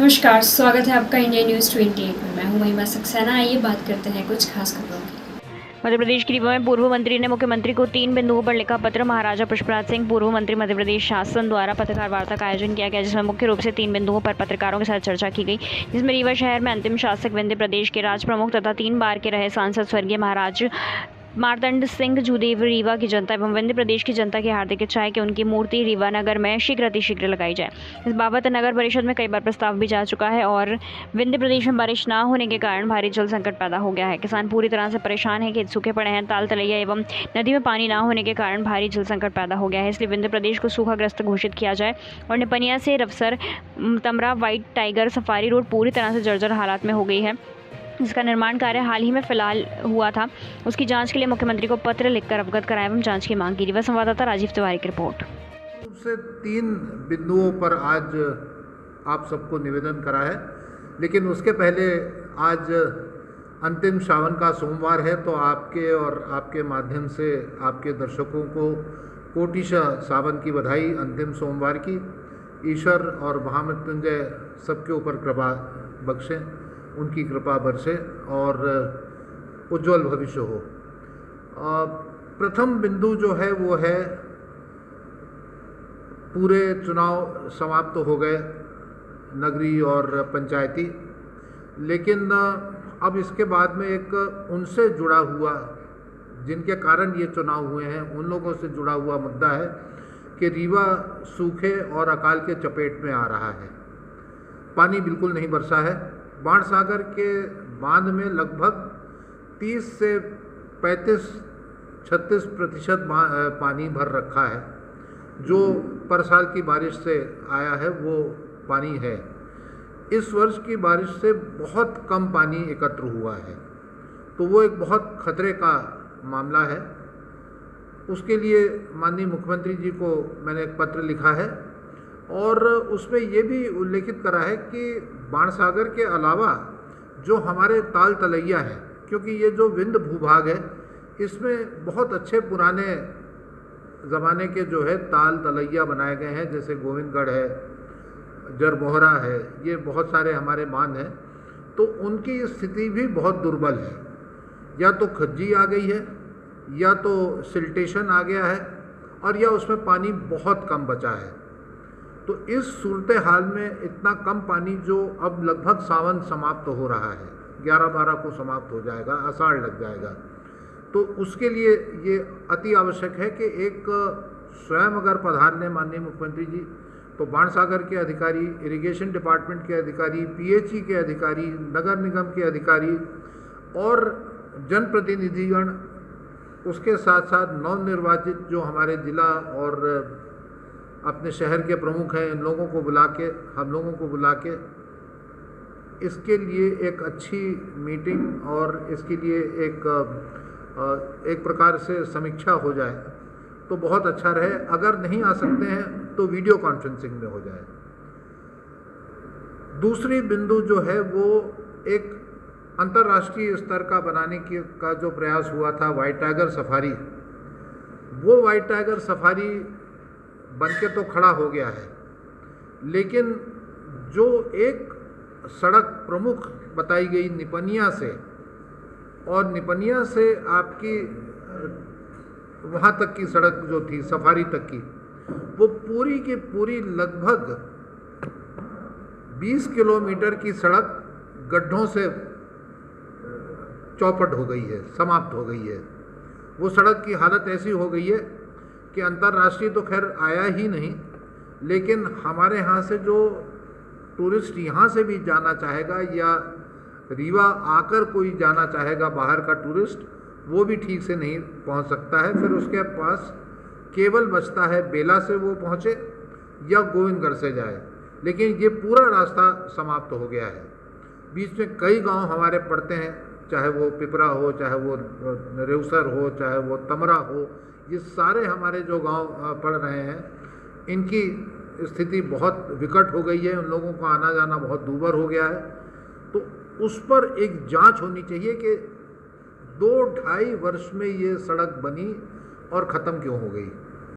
नमस्कार, स्वागत है आपका इंडिया न्यूज़ 28 में। मैं हूं महिमा सक्सेना। आइए बात करते हैं कुछ खास खबरों की। मध्य प्रदेश की रीवा में पूर्व मंत्री ने मुख्यमंत्री को 3 बिंदुओं पर लिखा पत्र। महाराजा पुष्पराज सिंह पूर्व मंत्री मध्य प्रदेश शासन द्वारा पत्रकार वार्ता का आयोजन किया गया, जिसमें मुख्य रूप से 3 बिंदुओं पर पत्रकारों के साथ चर्चा की गई, जिसमें रीवा शहर में अंतिम शासक विंध्य प्रदेश के राज प्रमुख तथा 3 बार के रहे सांसद स्वर्गीय महाराज मार्तंड सिंह जूदेव रीवा की जनता एवं विंध्य प्रदेश की जनता की हार्दिक इच्छा है कि उनकी मूर्ति रीवा नगर में शीघ्र लगाई जाए। इस बाबत नगर परिषद में कई बार प्रस्ताव भी जा चुका है और विंध्य प्रदेश में बारिश न होने के कारण भारी जल संकट पैदा हो गया है। किसान पूरी तरह से परेशान है, खेत सूखे पड़े हैं, ताल तलैया एवं नदी में पानी न होने के कारण भारी जल संकट पैदा हो गया है। इसलिए विंध्य प्रदेश को सूखाग्रस्त घोषित किया जाए और निपनिया से रफसर तमरा व्हाइट टाइगर सफारी रोड पूरी तरह से जर्जर हालात में हो गई है, जिसका निर्माण कार्य हाल ही में फिलहाल हुआ था। उसकी जांच के लिए मुख्यमंत्री को पत्र लिखकर अवगत कराया एवं जांच की मांग की। रीवा संवाददाता राजीव तिवारी की रिपोर्ट। से 3 बिंदुओं पर आज आप सबको निवेदन करा है, लेकिन उसके पहले आज अंतिम सावन का सोमवार है, तो आपके और आपके माध्यम से आपके दर्शकों को कोटिशः सावन की बधाई। अंतिम सोमवार की ईश्वर और महामृत्युंजय सबके ऊपर कृपा बख्शें, उनकी कृपा बरसे और उज्जवल भविष्य हो। प्रथम बिंदु जो है वो है, पूरे चुनाव समाप्त हो गए नगरीय और पंचायती, लेकिन अब इसके बाद में एक उनसे जुड़ा हुआ, जिनके कारण ये चुनाव हुए हैं, उन लोगों से जुड़ा हुआ मुद्दा है कि रीवा सूखे और अकाल के चपेट में आ रहा है। पानी बिल्कुल नहीं बरसा है। बाणसागर के बांध में लगभग 30 से 35-36% पानी भर रखा है। जो पर साल की बारिश से आया है वो पानी है। इस वर्ष की बारिश से बहुत कम पानी एकत्र हुआ है, तो वो एक बहुत खतरे का मामला है। उसके लिए माननीय मुख्यमंत्री जी को मैंने एक पत्र लिखा है और उसमें ये भी उल्लेखित करा है कि बाणसागर के अलावा जो हमारे ताल तलैया है, क्योंकि ये जो विंध्य भूभाग है इसमें बहुत अच्छे पुराने ज़माने के जो है ताल तलैया बनाए गए हैं, जैसे गोविंदगढ़ है, जरमोहरा है, ये बहुत सारे हमारे बांध हैं, तो उनकी स्थिति भी बहुत दुर्बल है। या तो खज्जी आ गई है, या तो सिल्टेशन आ गया है, और या उसमें पानी बहुत कम बचा है। तो इस सूरत हाल में इतना कम पानी, जो अब लगभग सावन समाप्त हो रहा है, 11-12 को समाप्त हो जाएगा, आषाढ़ लग जाएगा, तो उसके लिए ये अति आवश्यक है कि एक स्वयं अगर पधारने माननीय मुख्यमंत्री जी, तो बाणसागर के अधिकारी, इरिगेशन डिपार्टमेंट के अधिकारी, पीएचई के अधिकारी, नगर निगम के अधिकारी और जनप्रतिनिधिगण, उसके साथ साथ नवनिर्वाचित जो हमारे जिला और अपने शहर के प्रमुख हैं, इन लोगों को बुला के, हम लोगों को बुला के इसके लिए एक अच्छी मीटिंग और इसके लिए एक प्रकार से समीक्षा हो जाए तो बहुत अच्छा रहे। अगर नहीं आ सकते हैं तो वीडियो कॉन्फ्रेंसिंग में हो जाए। दूसरी बिंदु जो है वो एक अंतर्राष्ट्रीय स्तर का बनाने का जो प्रयास हुआ था, व्हाइट टाइगर सफारी, वो व्हाइट टाइगर सफारी बनके तो खड़ा हो गया है, लेकिन जो एक सड़क प्रमुख बताई गई निपनिया से, और निपनिया से आपकी वहाँ तक की सड़क जो थी सफारी तक की, वो पूरी की पूरी लगभग 20 किलोमीटर की सड़क गड्ढों से चौपट हो गई है, समाप्त हो गई है। वो सड़क की हालत ऐसी हो गई है कि अंतर्राष्ट्रीय तो खैर आया ही नहीं, लेकिन हमारे यहाँ से जो टूरिस्ट यहाँ से भी जाना चाहेगा या रीवा आकर कोई जाना चाहेगा बाहर का टूरिस्ट, वो भी ठीक से नहीं पहुँच सकता है। फिर उसके पास केवल बचता है बेला से वो पहुँचे या गोविंदगढ़ से जाए, लेकिन ये पूरा रास्ता समाप्त हो गया है। बीच में कई गांव हमारे पड़ते हैं, चाहे वो पिपरा हो, चाहे वो रेउसर हो, चाहे वो तमरा हो, ये सारे हमारे जो गांव पड़ रहे हैं, इनकी स्थिति बहुत विकट हो गई है। उन लोगों का आना जाना बहुत दूभर हो गया है। तो उस पर एक जांच होनी चाहिए कि 2-2.5 वर्ष में ये सड़क बनी और ख़त्म क्यों हो गई।